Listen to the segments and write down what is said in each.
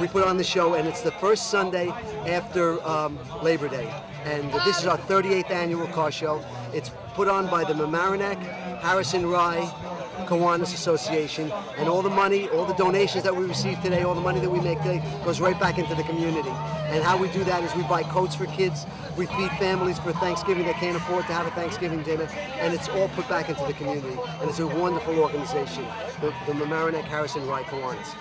we put on the show, and it's the first Sunday after Labor Day. And this is our 38th annual car show. It's put on by the Mamaroneck, Harrison Rye, Kiwanis Association, and all the money, all the donations that we receive today, all the money that we make today goes right back into the community. And how we do that is we buy coats for kids, we feed families for Thanksgiving that can't afford to have a Thanksgiving dinner, and it's all put back into the community. And it's a wonderful organization, the Mamaroneck, Harrison Rye, Kiwanis.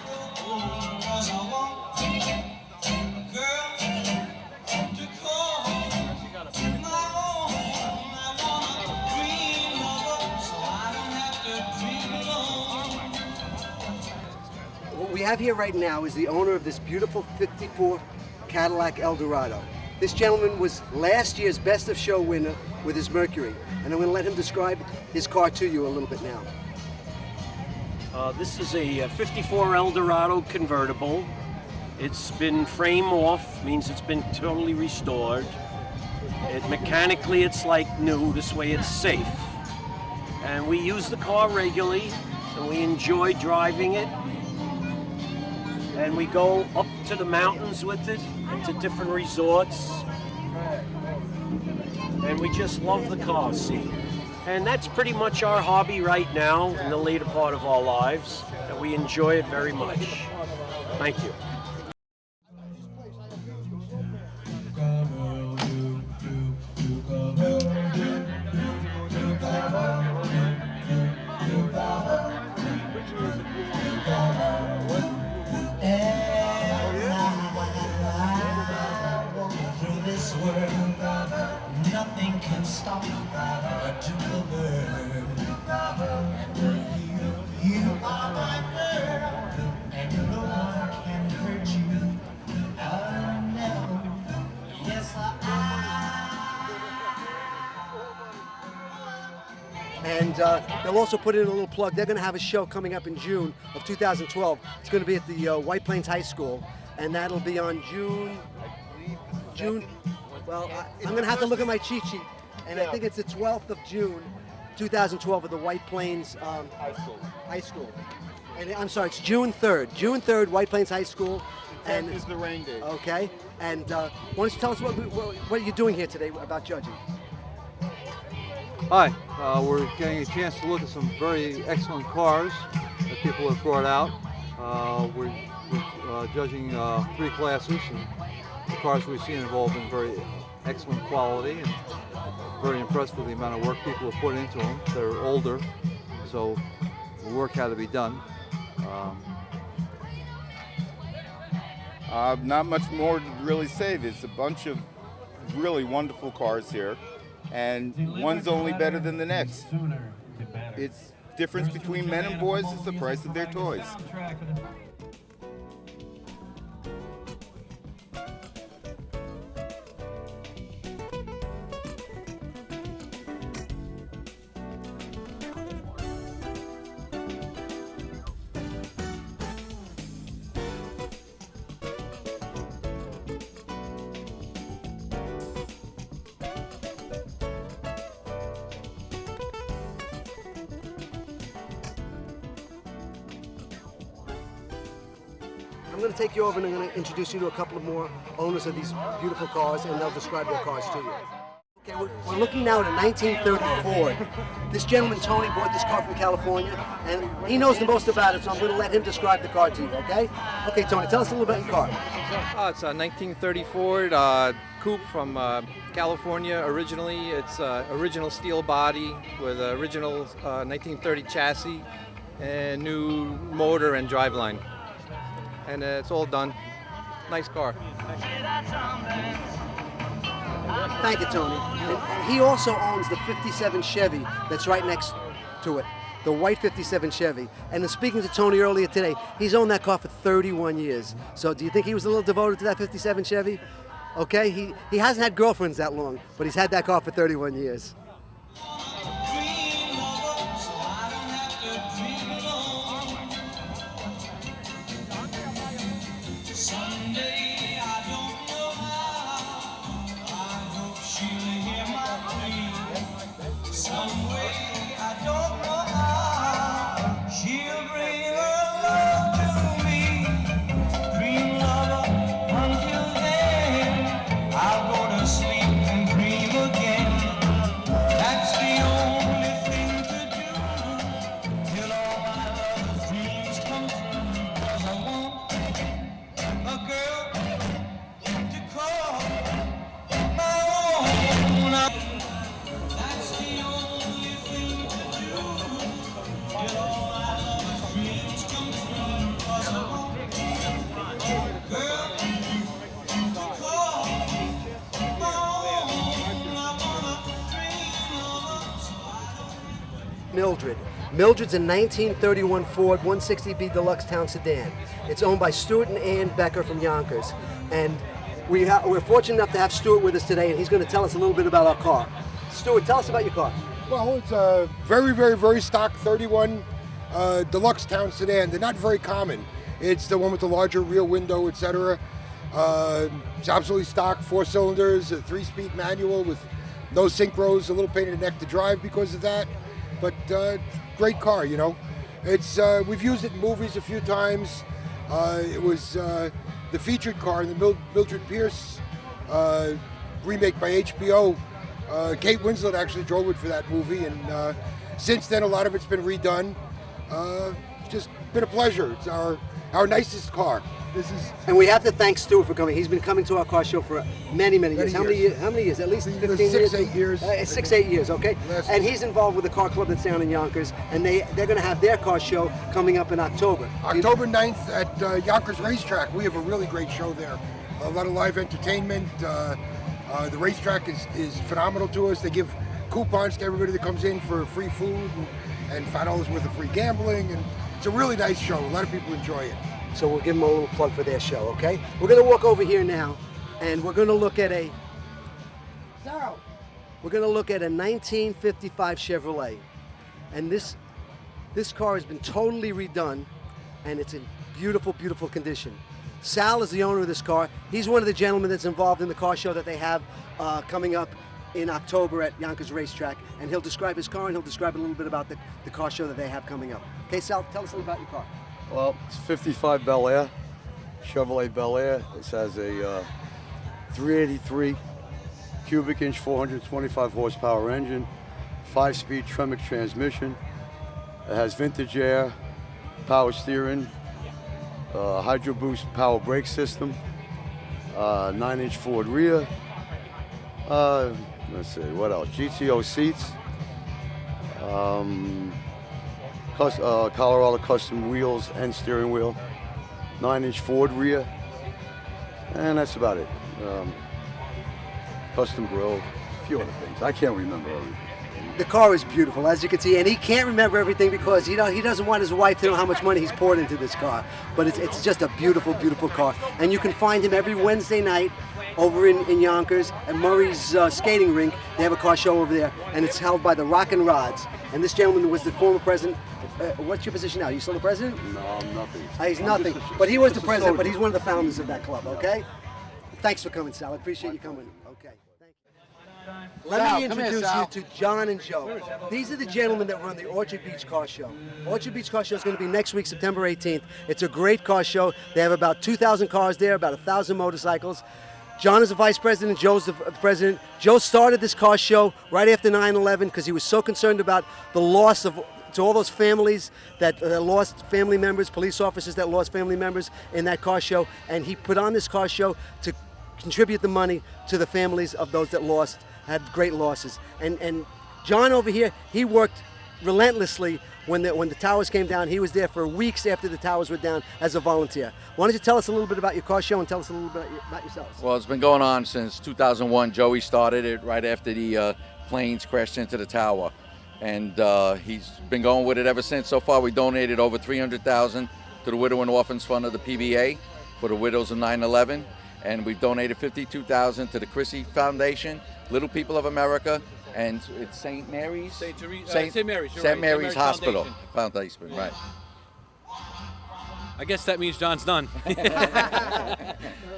What we have here right now is the owner of this beautiful 54 Cadillac Eldorado. This gentleman was last year's Best of Show winner with his Mercury, and I'm going to let him describe his car to you a little bit now. This is a 54 Eldorado convertible. It's been frame off, means it's been totally restored. Mechanically it's like new, this way it's safe. And we use the car regularly, and we enjoy driving it. And we go up to the mountains with it, and to different resorts. And we just love the car, see. And that's pretty much our hobby right now in the later part of our lives, and we enjoy it very much. Thank you. Nothing can stop you but to the bird. You are my girl, and no one can hurt you. Oh no, yes I. And they'll also put in a little plug. They're going to have a show coming up in June of 2012. It's going to be at the White Plains High School, and that'll be on June. Well, I'm going to have to look at my cheat sheet, and I think it's the 12th of June, 2012 at the White Plains High School. And I'm sorry, it's June 3rd. June 3rd, White Plains High School. And is the rain date. Okay. And why don't you tell us what you're doing here today about judging? Hi, we're getting a chance to look at some very excellent cars that people have brought out. We're judging 3 classes, and the cars we've seen have all been very excellent quality, and very impressed with the amount of work people have put into them. They're older, so the work had to be done. Not much more to really say. There's a bunch of really wonderful cars here, and one's only better than the next. It's difference between men and boys is the price of their toys. I'm going to take you over and I'm going to introduce you to a couple of more owners of these beautiful cars, and they'll describe their cars to you. Okay, we're looking now at a 1930 Ford. This gentleman, Tony, bought this car from California, and he knows the most about it, so I'm going to let him describe the car to you, okay? Okay, Tony, tell us a little about your car. It's a 1930 Ford coupe from California originally. It's original steel body with original 1930 chassis and new motor and driveline. And it's all done. Nice car. Thank you, Tony. And he also owns the 57 Chevy that's right next to it, the white 57 Chevy. And in speaking to Tony earlier today, he's owned that car for 31 years. So do you think he was a little devoted to that 57 Chevy? Okay, he hasn't had girlfriends that long, but he's had that car for 31 years. She'll bring her love to me, bring love. Mildred. Mildred's a 1931 Ford 160B Deluxe Town Sedan. It's owned by Stuart and Ann Becker from Yonkers. And we're fortunate enough to have Stuart with us today, and he's going to tell us a little bit about our car. Stuart, tell us about your car. Well, it's a very, very, very stock 31 Deluxe Town Sedan. They're not very common. It's the one with the larger rear window, etc. It's absolutely stock, 4 cylinders, a 3-speed manual with no synchros, a little pain in the neck to drive because of that. But great car, you know. It's we've used it in movies a few times. It was the featured car in the Mildred Pierce remake by HBO. Kate Winslet actually drove it for that movie, and since then a lot of it's been redone. It's just been a pleasure. It's our nicest car. And we have to thank Stuart for coming. He's been coming to our car show for many years. How many years? At least 15 years? 6-8 years. 6-8 years, okay? And he's involved with the car club that's down in Yonkers, and they're going to have their car show coming up in October. October 9th at Yonkers Racetrack. We have a really great show there. A lot of live entertainment. The racetrack is phenomenal to us. They give coupons to everybody that comes in for free food and $5 worth of free gambling. And it's a really nice show. A lot of people enjoy it. So we'll give them a little plug for their show, okay? We're going to walk over here now, and we're going to look at a 1955 Chevrolet. And this car has been totally redone, and it's in beautiful, beautiful condition. Sal is the owner of this car. He's one of the gentlemen that's involved in the car show that they have coming up in October at Yonkers Racetrack, and he'll describe his car, and he'll describe a little bit about the car show that they have coming up. Okay, Sal, tell us a little about your car. Well, it's 55 Bel Air, Chevrolet Bel Air. This has a 383 cubic inch, 425 horsepower engine, 5-speed Tremec transmission. It has vintage air, power steering, Hydro Boost power brake system, 9-inch Ford rear. Let's see, what else? GTO seats. Colorado custom wheels and steering wheel, 9-inch Ford rear, and that's about it. Custom grill, a few other things. I can't remember everything. The car is beautiful, as you can see, and he can't remember everything because he doesn't want his wife to know how much money he's poured into this car. But it's just a beautiful, beautiful car, and you can find him every Wednesday night over in Yonkers at Murray's skating rink. They have a car show over there, and it's held by the Rockin' Rods. And this gentleman was the former president. What's your position now? You still the president? No, I'm nothing. He's nothing, but he was the president, but he's one of the founders of that club, okay? Thanks for coming, Sal. I appreciate you coming. Okay, thank you. Let me introduce you to John and Joe. These are the gentlemen that run the Orchard Beach Car Show. Orchard Beach Car Show is going to be next week, September 18th. It's a great car show. They have about 2,000 cars there, about 1,000 motorcycles. John is the vice president, Joe's the president. Joe started this car show right after 9/11 because he was so concerned about the loss to all those families that lost family members, police officers that lost family members in that car show. And he put on this car show to contribute the money to the families of those that had great losses. And John over here, he worked relentlessly when the towers came down. He was there for weeks after the towers were down as a volunteer. Why don't you tell us a little bit about your car show and tell us a little bit about yourselves? Well, it's been going on since 2001. Joey started it right after the planes crashed into the tower. And he's been going with it ever since. So far, we donated over $300,000 to the Widow and Orphans Fund of the PBA for the widows of 9/11. And we've donated $52,000 to the Chrissy Foundation, Little People of America, and it's St. Mary's? St. Mary's. St. Mary's Hospital Foundation, right. I guess that means John's done. In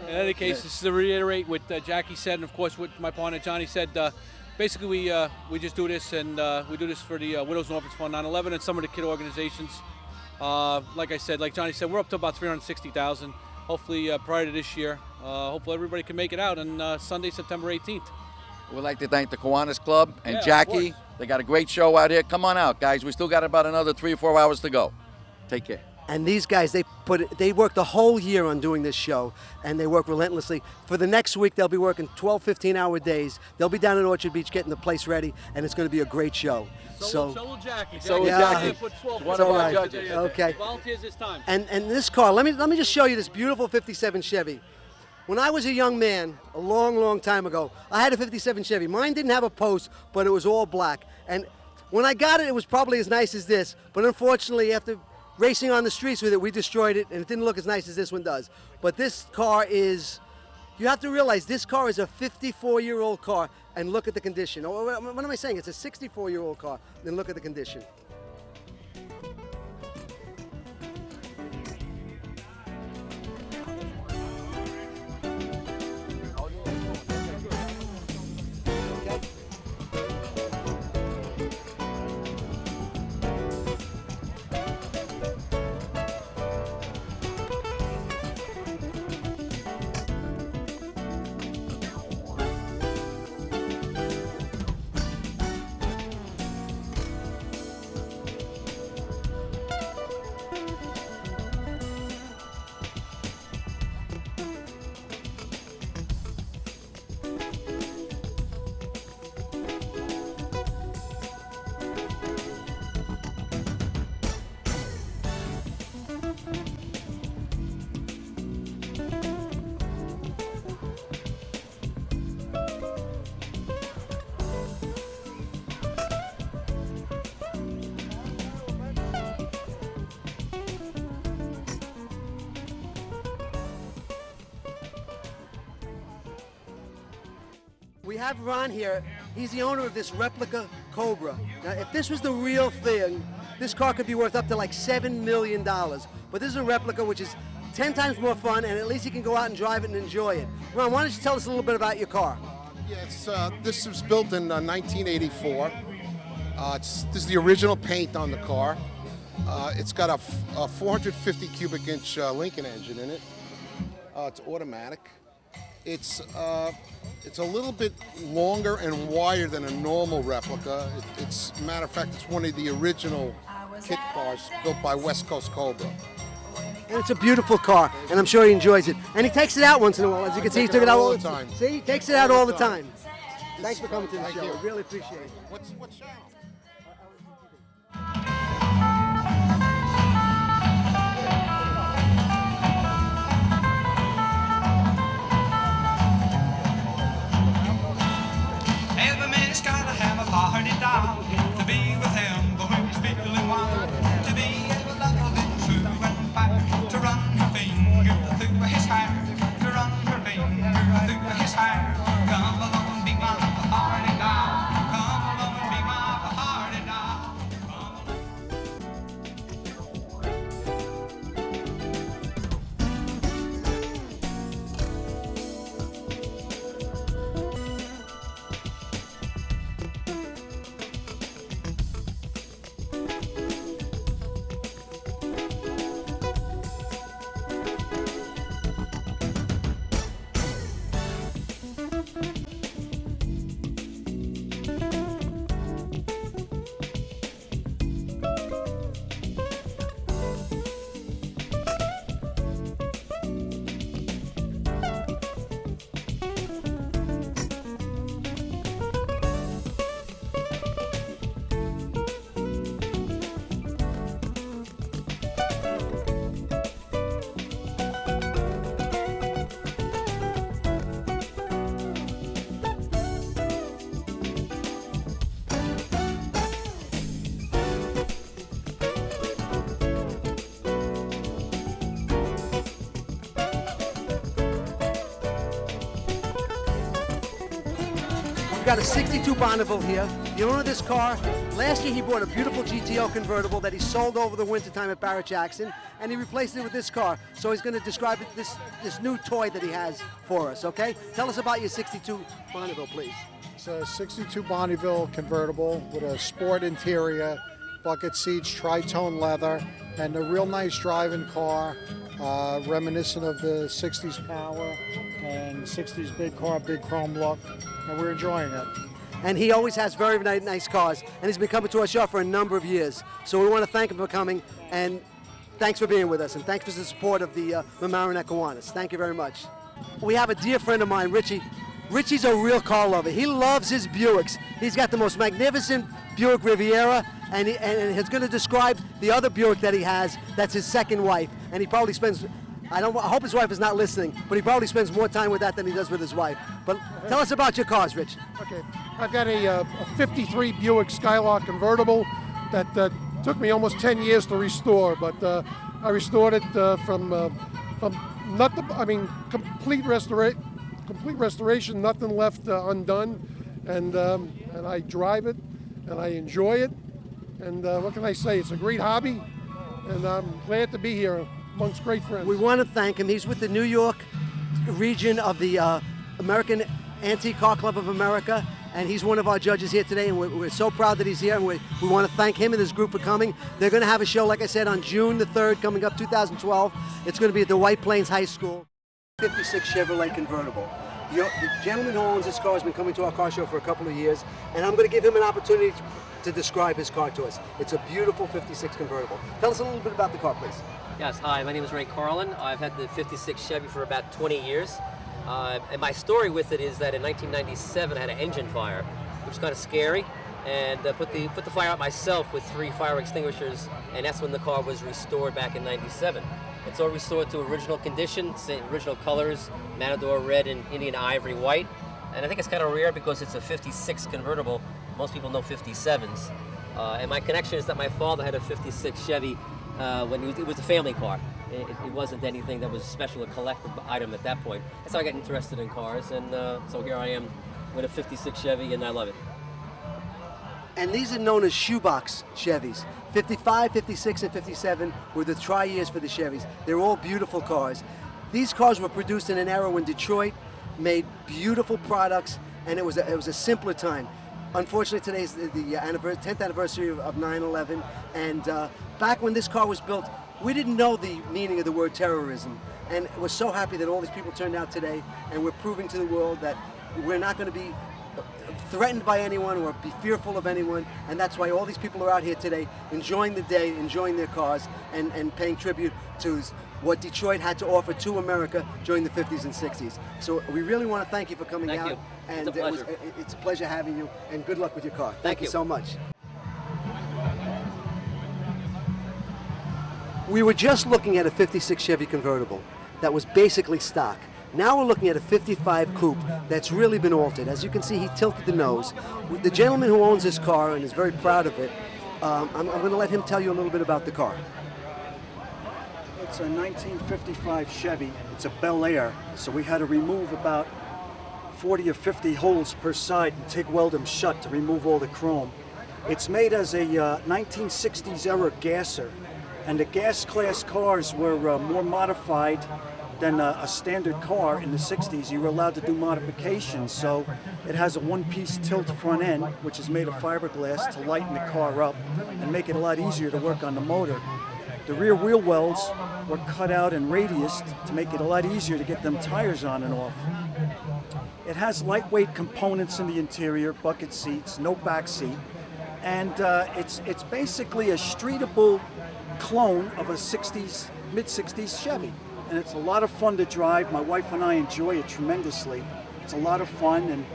any case, just to reiterate what Jackie said, and of course what my partner Johnny said, basically we just do this, and we do this for the Widows and Orphans Fund 9/11 and some of the kid organizations. Like I said, like Johnny said, we're up to about $360,000. Hopefully prior to this year, hopefully everybody can make it out on Sunday, September 18th. We'd like to thank the Kiwanis Club and Jackie. They got a great show out here. Come on out, guys. We still got about another 3 or 4 hours to go. Take care. And these guys, they work the whole year on doing this show, and they work relentlessly. For the next week, they'll be working 12, 15-hour days. They'll be down at Orchard Beach getting the place ready, and it's going to be a great show. So will Jackie. So will Jackie. One of our judges. Okay. Volunteers this time. And this car, let me just show you this beautiful 57 Chevy. When I was a young man, a long, long time ago, I had a 57 Chevy. Mine didn't have a post, but it was all black. And When I got it, it was probably as nice as this, but unfortunately, after racing on the streets with it, we destroyed it, and it didn't look as nice as this one does. But this car is, you have to realize this car is a 54-year-old car, and look at the condition. Oh, what am I saying? It's a 64-year-old car, then look at the condition. We have Ron here. He's the owner of this replica Cobra. Now, if this was the real thing, this car could be worth up to like $7 million. But this is a replica, which is 10 times more fun, and at least you can go out and drive it and enjoy it. Ron, why don't you tell us a little bit about your car? Yes, this was built in 1984. This is the original paint on the car. It's got a 450 cubic inch Lincoln engine in it. It's automatic. It's a little bit longer and wider than a normal replica. It's matter of fact, it's one of the original kit cars built by West Coast Cobra. And it's a beautiful car, and I'm sure he enjoys it. And he takes it out once in a while. As you can see, he took it out all the time. See, he takes it out all the time. Thanks for coming to the show. you. We really appreciate it. What's channel? Every man's gotta have a party dog to be with him, but when he's feeling wild, to be able to love and true and fire, to run her finger through his hair, to run her finger through his hair. Come along and be my party dog. Come along and be my party dog. We've got a 62 Bonneville here. The owner of this car, last year he bought a beautiful GTO convertible that he sold over the wintertime at Barrett Jackson, and he replaced it with this car. So he's going to describe it, this new toy that he has for us, okay? Tell us about your 62 Bonneville, please. It's a 62 Bonneville convertible with a sport interior, bucket seats, tri-tone leather, and a real nice driving car, reminiscent of the 60s power and 60s big car, big chrome look, and we're enjoying it. And he always has very nice cars, and he's been coming to our show for a number of years. So we want to thank him for coming, and thanks for being with us, and thanks for the support of the Mamaroneck Kiwanis. Thank you very much. We have a dear friend of mine, Richie. Richie's a real car lover. He loves his Buicks. He's got the most magnificent Buick Riviera, and he's going to describe the other Buick that he has. That's his second wife, and he probably spends I hope his wife is not listening, but he probably spends more time with that than he does with his wife. But tell us about your cars, Rich. Okay, I've got a 53 Buick Skylark convertible that took me almost 10 years to restore, but I restored it from nothing. I mean, complete restoration, nothing left undone, and I drive it, and I enjoy it, and what can I say? It's a great hobby, and I'm glad to be here amongst great friends. We want to thank him. He's with the New York region of the American Antique Car Club of America, and he's one of our judges here today, and we're so proud that he's here, and we want to thank him and his group for coming. They're going to have a show, like I said, on June the 3rd, coming up 2012. It's going to be at the White Plains High School. 56 Chevrolet convertible. The gentleman who owns this car has been coming to our car show for a couple of years, and I'm going to give him an opportunity to describe his car to us. It's a beautiful 56 convertible. Tell us a little bit about the car, please. Yes, hi, my name is Ray Carlin. I've had the 56 Chevy for about 20 years. And my story with it is that in 1997 I had an engine fire, which is kind of scary, and put the fire out myself with 3 fire extinguishers, and that's when the car was restored back in 97. It's all restored to original condition, original colors, Matador red and Indian ivory white. And I think it's kind of rare because it's a 56 convertible. Most people know 57s. And my connection is that my father had a 56 Chevy when it was a family car. It wasn't anything that was special, a collector item at that point. That's how I got interested in cars, and so here I am with a 56 Chevy, and I love it. And these are known as shoebox Chevys. 55, 56, and 57 were the tri-years for the Chevys. They're all beautiful cars. These cars were produced in an era when Detroit made beautiful products, and it was a simpler time. Unfortunately, today's the 10th anniversary of 9/11, and back when this car was built, we didn't know the meaning of the word terrorism, and we're so happy that all these people turned out today, and we're proving to the world that we're not going to be threatened by anyone or be fearful of anyone, and that's why all these people are out here today enjoying the day, enjoying their cars, and paying tribute to what Detroit had to offer to America during the 50s and 60s. So we really want to thank you for coming out. Thank you. And It's a pleasure. it's a pleasure having you, and good luck with your car. Thank you so much. We were just looking at a 56 Chevy convertible that was basically stock. Now we're looking at a 55 coupe that's really been altered. As you can see, he tilted the nose. The gentleman who owns this car and is very proud of it, I'm going to let him tell you a little bit about the car. It's a 1955 Chevy. It's a Bel Air, so we had to remove about 40 or 50 holes per side and TIG weld them shut to remove all the chrome. It's made as a 1960s era gasser, and the gas class cars were more modified than a standard car in the 60s. You were allowed to do modifications, so it has a one-piece tilt front end, which is made of fiberglass to lighten the car up and make it a lot easier to work on the motor. The rear wheel wells were cut out and radiused to make it a lot easier to get them tires on and off. It has lightweight components in the interior, bucket seats, no back seat, and it's basically a streetable clone of a mid-60s Chevy. And it's a lot of fun to drive. My wife and I enjoy it tremendously. It's a lot of fun, and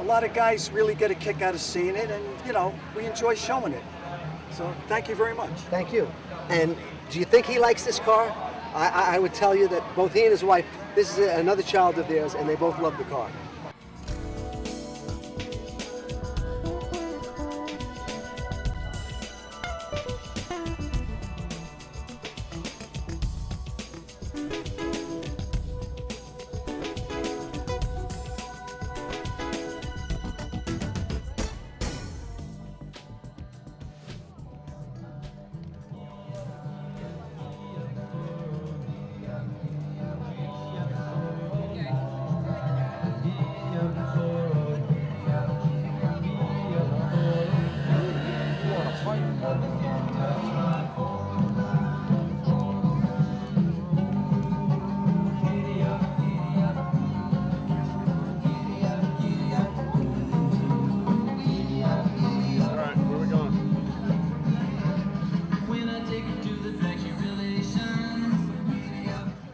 a lot of guys really get a kick out of seeing it, and we enjoy showing it. So thank you very much. Thank you. And do you think he likes this car? I would tell you that both he and his wife, this is another child of theirs, and they both love the car.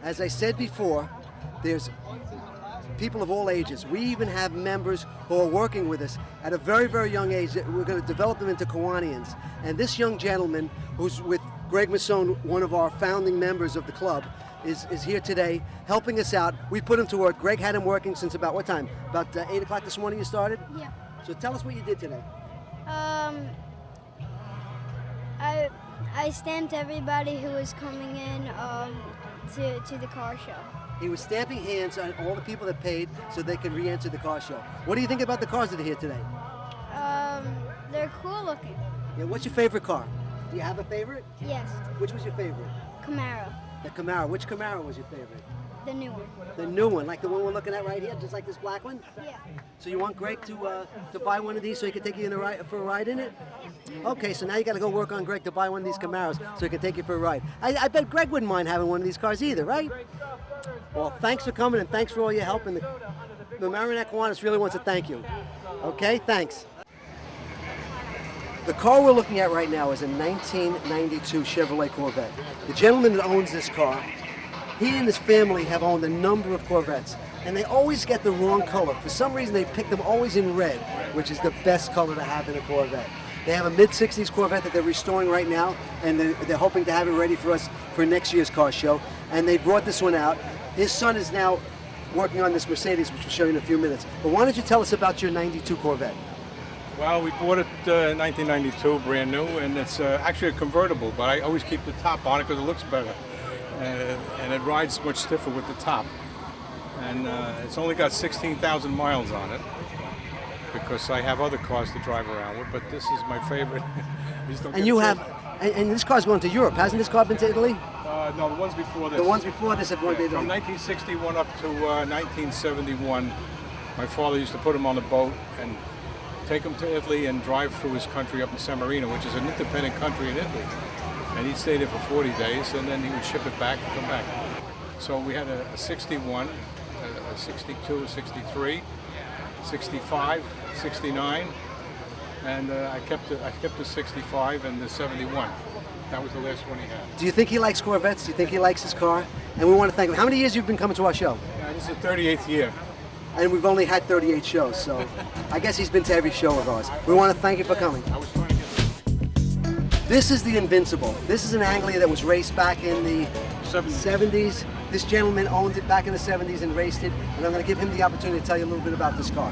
As I said before, there's people of all ages. We even have members who are working with us at a very, very young age. We're going to develop them into Kiwanians. And this young gentleman, who's with Greg Masson, one of our founding members of the club, is here today helping us out. We put him to work. Greg had him working since about what time? About 8 o'clock this morning you started? Yeah. So tell us what you did today. I stamped everybody who was coming in to the car show. He was stamping hands on all the people that paid so they could re-enter the car show. What do you think about the cars that are here today? They're cool looking. Yeah, what's your favorite car? Do you have a favorite? Yes. Which was your favorite? Camaro. The Camaro. Which Camaro was your favorite? The new one. The new one, like the one we're looking at right here, just like this black one? Yeah. So you want Greg to buy one of these so he can take you for a ride in it? Okay, so now you got to go work on Greg to buy one of these Camaros so he can take you for a ride. I bet Greg wouldn't mind having one of these cars either, right? Well, thanks for coming and thanks for all your help. And the Mamaroneck Kiwanis really wants to thank you. Okay, thanks. The car we're looking at right now is a 1992 Chevrolet Corvette. The gentleman that owns this car, he and his family have owned a number of Corvettes, and they always get the wrong color. For some reason, they pick them always in red, which is the best color to have in a Corvette. They have a mid-60s Corvette that they're restoring right now, and they're hoping to have it ready for us for next year's car show. And they brought this one out. His son is now working on this Mercedes, which we'll show you in a few minutes. But why don't you tell us about your 92 Corvette? Well, we bought it in 1992, brand new, and it's actually a convertible, but I always keep the top on it because it looks better. And it rides much stiffer with the top. And it's only got 16,000 miles on it because I have other cars to drive around with, but this is my favorite. And you have, and this car's going to Europe. Hasn't this car been to Italy? No, the ones before this. The ones before this have gone to Italy. From 1961 up to 1971, my father used to put them on the boat and take them to Italy and drive through his country up in San Marino, which is an independent country in Italy. And he'd stay there for 40 days, and then he would ship it back and come back. So we had a 61, a 62, a 63, 65, 69, and I kept the 65 and the 71. That was the last one he had. Do you think he likes Corvettes? Do you think he likes his car? And we want to thank him. How many years you've been coming to our show? This is the 38th year. And we've only had 38 shows, so I guess he's been to every show of ours. We want to thank you for coming. This is the Invincible. This is an Anglia that was raced back in the 70s. This gentleman owned it back in the 70s and raced it, and I'm going to give him the opportunity to tell you a little bit about this car.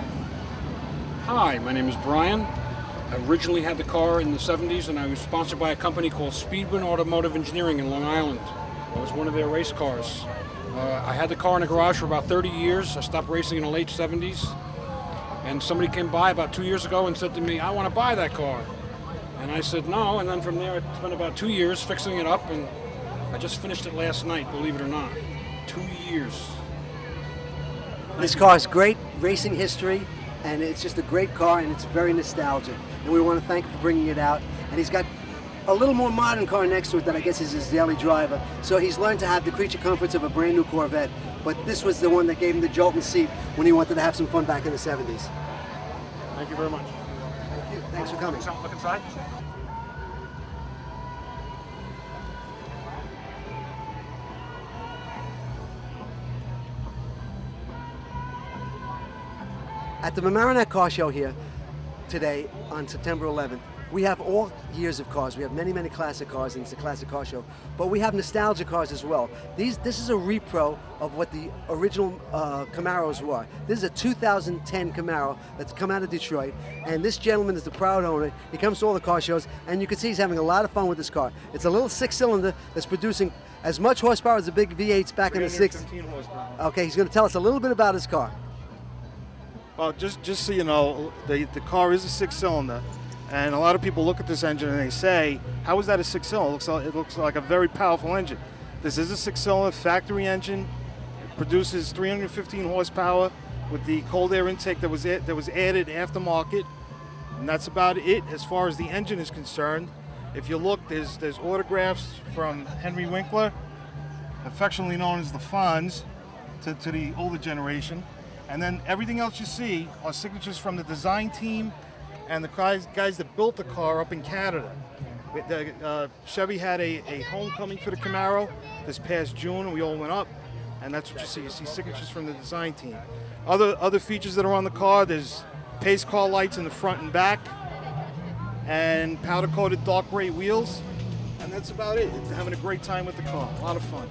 Hi, my name is Brian. I originally had the car in the 70s, and I was sponsored by a company called Speedwin Automotive Engineering in Long Island. I was one of their race cars. I had the car in the garage for about 30 years. I stopped racing in the late 70s. And somebody came by about 2 years ago and said to me, I want to buy that car. And I said no, and then from there I spent about 2 years fixing it up, and I just finished it last night, believe it or not. 2 years. This car has great racing history, and it's just a great car, and it's very nostalgic. And we want to thank him for bringing it out. And he's got a little more modern car next to it that I guess is his daily driver. So he's learned to have the creature comforts of a brand new Corvette, but this was the one that gave him the jolt in the seat when he wanted to have some fun back in the 70s. Thank you very much. Thank you. Thanks for coming. Look inside. At the Mamaroneck Car Show here today on September 11th, we have all years of cars. We have many, many classic cars, and it's a classic car show. But we have nostalgia cars as well. This is a repro of what the original Camaros were. This is a 2010 Camaro that's come out of Detroit, and this gentleman is the proud owner. He comes to all the car shows, and you can see he's having a lot of fun with this car. It's a little six-cylinder that's producing as much horsepower as the big V8s back in the 60s. Okay, he's going to tell us a little bit about his car. Well, just so you know, the car is a six-cylinder. And a lot of people look at this engine and they say, how is that a six-cylinder? It looks like a very powerful engine. This is a six-cylinder factory engine. It produces 315 horsepower with the cold air intake that was added aftermarket. And that's about it as far as the engine is concerned. If you look, there's autographs from Henry Winkler, affectionately known as the Fonz, to the older generation. And then everything else you see are signatures from the design team and the guys that built the car up in Canada. Chevy had a homecoming for the Camaro this past June, and we all went up, and that's what you see. You see signatures from the design team. Other features that are on the car, there's pace car lights in the front and back, and powder-coated dark gray wheels, and that's about it. Having a great time with the car, a lot of fun.